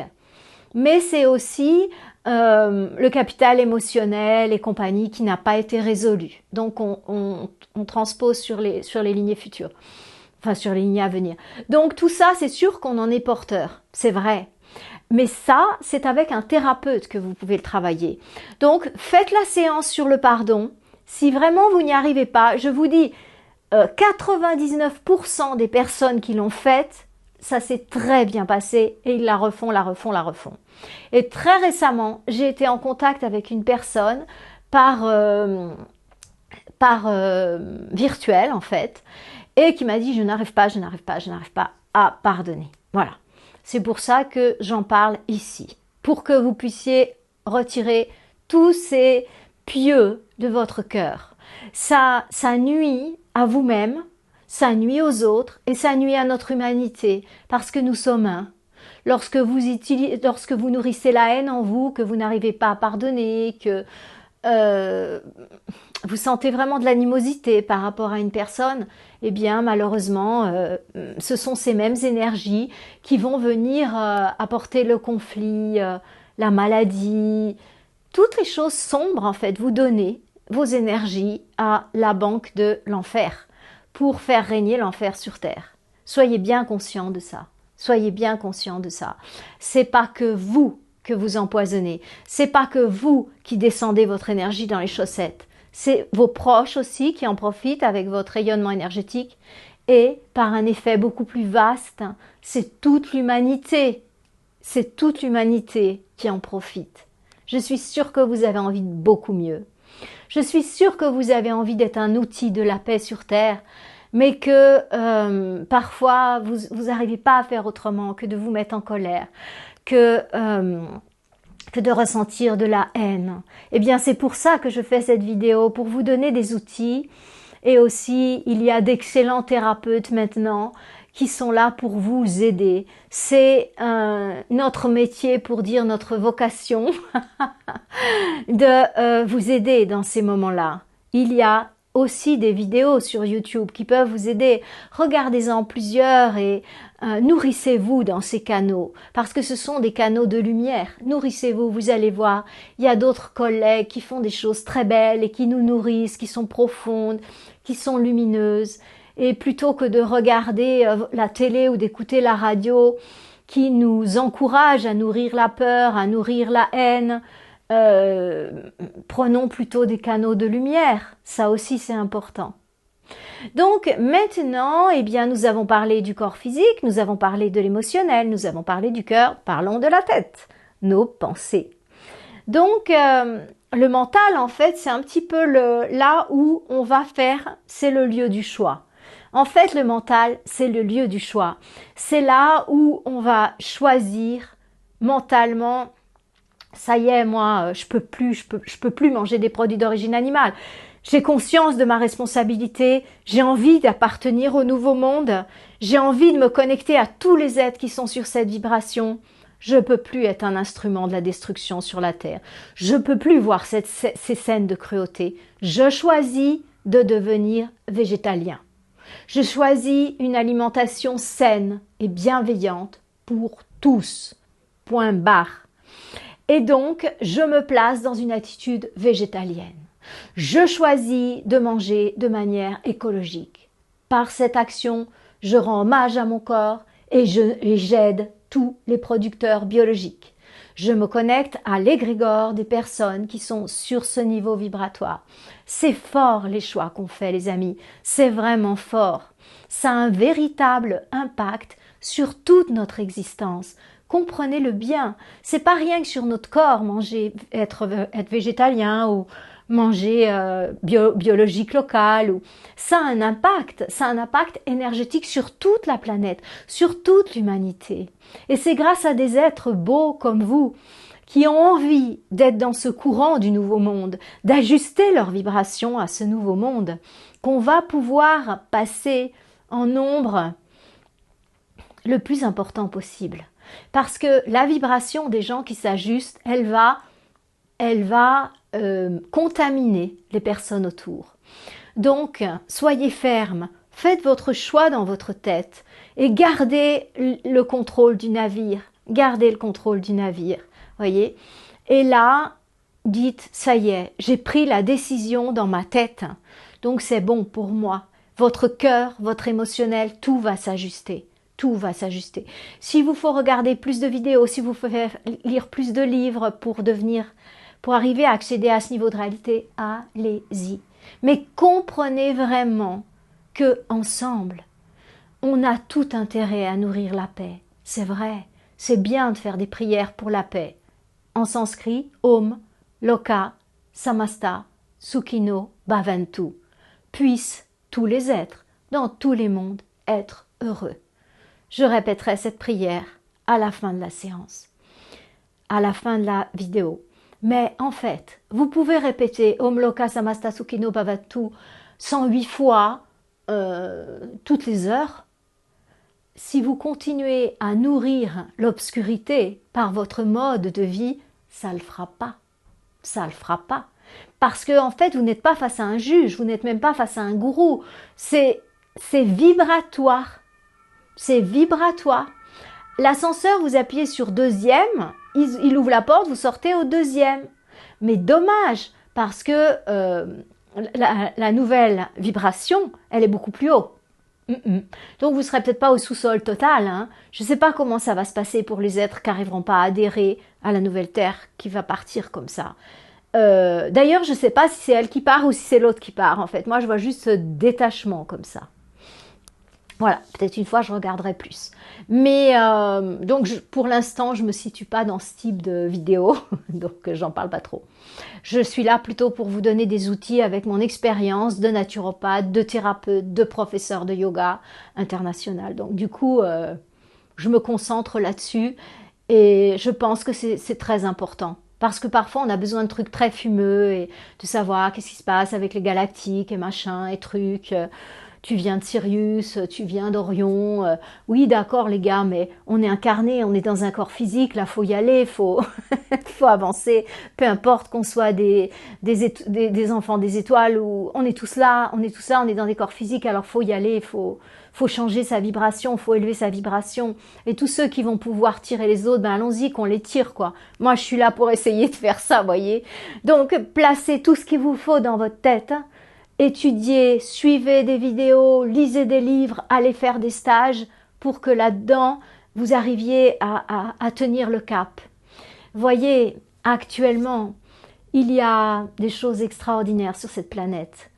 mais c'est aussi le capital émotionnel et compagnie qui n'a pas été résolu. Donc on transpose sur les lignées futures, enfin sur les lignées à venir. Donc tout ça, c'est sûr qu'on en est porteur, c'est vrai. Mais ça, c'est avec un thérapeute que vous pouvez le travailler. Donc faites la séance sur le pardon. Si vraiment vous n'y arrivez pas, je vous dis, 99% des personnes qui l'ont faite, ça s'est très bien passé et ils la refont. Et très récemment, j'ai été en contact avec une personne par virtuel en fait, et qui m'a dit je n'arrive pas à pardonner. Voilà. C'est pour ça que j'en parle ici, pour que vous puissiez retirer tous ces pieux de votre cœur. Ça nuit à vous-même, ça nuit aux autres et ça nuit à notre humanité parce que nous sommes un. Lorsque vous nourrissez la haine en vous, que vous n'arrivez pas à pardonner, que vous sentez vraiment de l'animosité par rapport à une personne, eh bien malheureusement, ce sont ces mêmes énergies qui vont venir apporter le conflit, la maladie, toutes les choses sombres en fait. Vous donnez vos énergies à la banque de l'enfer pour faire régner l'enfer sur terre. Soyez bien conscients de ça. Soyez bien conscients de ça. C'est pas que vous empoisonnez. C'est pas que vous qui descendez votre énergie dans les chaussettes. C'est vos proches aussi qui en profitent avec votre rayonnement énergétique. Et par un effet beaucoup plus vaste, c'est toute l'humanité. C'est toute l'humanité qui en profite. Je suis sûre que vous avez envie de beaucoup mieux. Je suis sûre que vous avez envie d'être un outil de la paix sur terre, mais que parfois vous n'arrivez pas à faire autrement que de vous mettre en colère, que de ressentir de la haine. Eh bien, c'est pour ça que je fais cette vidéo, pour vous donner des outils. Et aussi, il y a d'excellents thérapeutes maintenant qui sont là pour vous aider. C'est notre métier, pour dire notre vocation, de vous aider dans ces moments-là. Il y a aussi des vidéos sur YouTube qui peuvent vous aider. Regardez-en plusieurs et nourrissez-vous dans ces canaux, parce que ce sont des canaux de lumière. Nourrissez-vous, vous allez voir. Il y a d'autres collègues qui font des choses très belles et qui nous nourrissent, qui sont profondes, qui sont lumineuses. Et plutôt que de regarder la télé ou d'écouter la radio qui nous encourage à nourrir la peur, à nourrir la haine, prenons plutôt des canaux de lumière. Ça aussi, c'est important. Donc maintenant, eh bien, nous avons parlé du corps physique, nous avons parlé de l'émotionnel, nous avons parlé du cœur, parlons de la tête, nos pensées. Donc, le mental, en fait, c'est un petit peu là où on va faire, c'est le lieu du choix. En fait, le mental, c'est le lieu du choix. C'est là où on va choisir mentalement. Ça y est, moi, je peux plus manger des produits d'origine animale. J'ai conscience de ma responsabilité. J'ai envie d'appartenir au nouveau monde. J'ai envie de me connecter à tous les êtres qui sont sur cette vibration. Je peux plus être un instrument de la destruction sur la terre. Je peux plus voir ces scènes de cruauté. Je choisis de devenir végétalien. Je choisis une alimentation saine et bienveillante pour tous. Point barre. Et donc, je me place dans une attitude végétalienne. Je choisis de manger de manière écologique. Par cette action, je rends hommage à mon corps et j'aide tous les producteurs biologiques. Je me connecte à l'égrégore des personnes qui sont sur ce niveau vibratoire. C'est fort les choix qu'on fait, les amis. C'est vraiment fort. Ça a un véritable impact sur toute notre existence. comprenez-le bien. C'est pas rien que sur notre corps, manger, être végétalien ou manger biologique local. Ça a un impact énergétique sur toute la planète, sur toute l'humanité. Et c'est grâce à des êtres beaux comme vous, qui ont envie d'être dans ce courant du nouveau monde, d'ajuster leur vibration à ce nouveau monde, qu'on va pouvoir passer en nombre le plus important possible. Parce que la vibration des gens qui s'ajustent, elle va contaminer les personnes autour. Donc, soyez fermes, faites votre choix dans votre tête et gardez le contrôle du navire. Gardez le contrôle du navire, voyez. Et là, dites, ça y est, j'ai pris la décision dans ma tête, donc c'est bon pour moi. Votre cœur, votre émotionnel, tout va s'ajuster. Tout va s'ajuster. Si vous faut regarder plus de vidéos, si vous faut lire plus de livres pour arriver à accéder à ce niveau de réalité, allez-y. Mais comprenez vraiment que ensemble, on a tout intérêt à nourrir la paix. C'est vrai, c'est bien de faire des prières pour la paix. En sanskrit, Om, Loka, Samasta, Sukhino, Bhavantu. Puissent tous les êtres, dans tous les mondes, être heureux. Je répéterai cette prière à la fin de la séance, à la fin de la vidéo. Mais en fait, vous pouvez répéter Om Loka Samasta Sukhino Bhavantu 108 fois toutes les heures. Si vous continuez à nourrir l'obscurité par votre mode de vie, ça ne le fera pas. Ça ne le fera pas. Parce que en fait, vous n'êtes pas face à un juge, vous n'êtes même pas face à un gourou. C'est vibratoire. C'est vibratoire. L'ascenseur, vous appuyez sur deuxième, il ouvre la porte, vous sortez au deuxième. Mais dommage, parce que la nouvelle vibration, elle est beaucoup plus haut. Donc vous ne serez peut-être pas au sous-sol total. Hein. Je ne sais pas comment ça va se passer pour les êtres qui n'arriveront pas à adhérer à la nouvelle Terre qui va partir comme ça. D'ailleurs, je ne sais pas si c'est elle qui part ou si c'est l'autre qui part en fait. Moi, je vois juste ce détachement comme ça. Voilà, peut-être une fois je regarderai plus. Mais donc pour l'instant, je ne me situe pas dans ce type de vidéo, donc j'en parle pas trop. Je suis là plutôt pour vous donner des outils avec mon expérience de naturopathe, de thérapeute, de professeur de yoga international. Donc du coup, je me concentre là-dessus et je pense que c'est très important. Parce que parfois, on a besoin de trucs très fumeux et de savoir qu'est-ce qui se passe avec les galactiques et machin et trucs. Tu viens de Sirius, tu viens d'Orion. Oui, d'accord les gars, mais on est incarné, on est dans un corps physique, là, faut y aller, faut avancer. Peu importe qu'on soit des enfants des étoiles ou on est tous là, on est dans des corps physiques, alors faut y aller, faut changer sa vibration, faut élever sa vibration. Et tous ceux qui vont pouvoir tirer les autres, ben allons-y, qu'on les tire, quoi. Moi, je suis là pour essayer de faire ça, voyez. Donc, placez tout ce qu'il vous faut dans votre tête, hein. Étudiez, suivez des vidéos, lisez des livres, allez faire des stages pour que là-dedans, vous arriviez à tenir le cap. Voyez, actuellement, il y a des choses extraordinaires sur cette planète.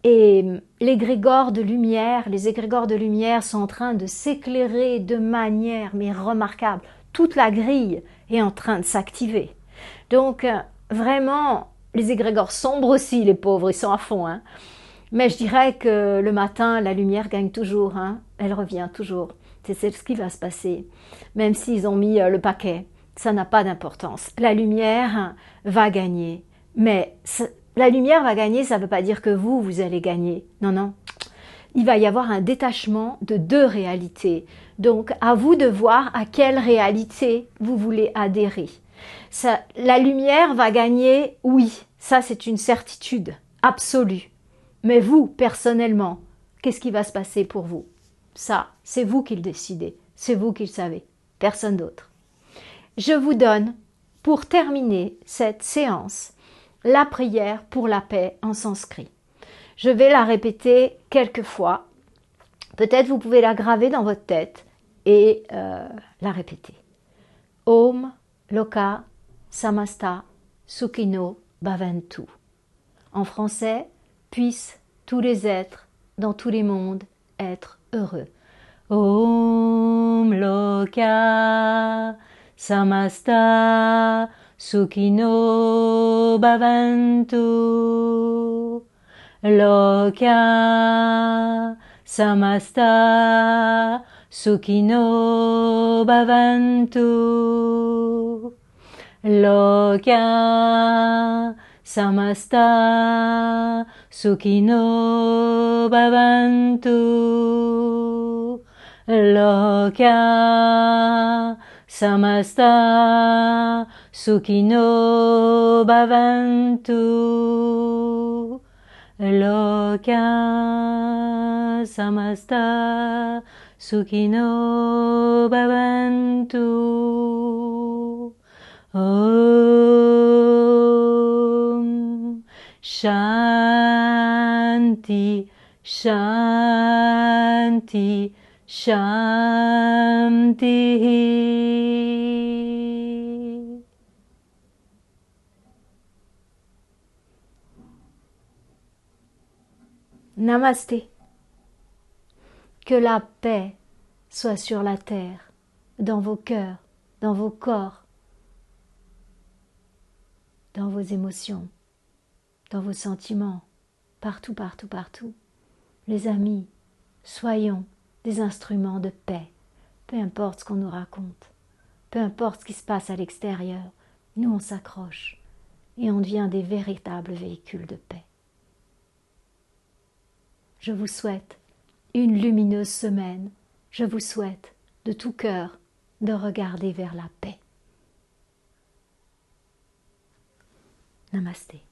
Et les égrégores de lumière sont en train de s'éclairer de manière mais remarquable. Toute la grille est en train de s'activer. Donc, vraiment, les égrégores sombres aussi, les pauvres, ils sont à fond. Hein. Mais je dirais que le matin, la lumière gagne toujours. Hein. Elle revient toujours. C'est ce qui va se passer. Même s'ils ont mis le paquet, ça n'a pas d'importance. La lumière va gagner. Mais la lumière va gagner, ça ne veut pas dire que vous allez gagner. Non, non. Il va y avoir un détachement de deux réalités. Donc, à vous de voir à quelle réalité vous voulez adhérer. La lumière va gagner, oui, ça c'est une certitude absolue. Mais vous, personnellement, qu'est-ce qui va se passer pour vous? Ça, c'est vous qui le décidez, c'est vous qui le savez, personne d'autre. Je vous donne, pour terminer cette séance, la prière pour la paix en sanskrit. Je vais la répéter quelques fois. Peut-être vous pouvez la graver dans votre tête et la répéter. Om Loka Samasta Sukhino Bhavantu. En français, puissent tous les êtres dans tous les mondes être heureux. Om Loka samasta sukhino bhavantu. Loka samasta sukhino bhavantu. Loka samasta sukhino bhavantu. Loka samasta sukhino bhavantu. Loka samasta sukhino bhavantu. Om Shanti Shanti Shanti. Namasté. Que la paix soit sur la terre, dans vos cœurs, dans vos corps, dans vos émotions, dans vos sentiments, partout, partout, partout. Les amis, soyons des instruments de paix, peu importe ce qu'on nous raconte, peu importe ce qui se passe à l'extérieur, nous on s'accroche et on devient des véritables véhicules de paix. Je vous souhaite une lumineuse semaine, je vous souhaite de tout cœur de regarder vers la paix. Namasté.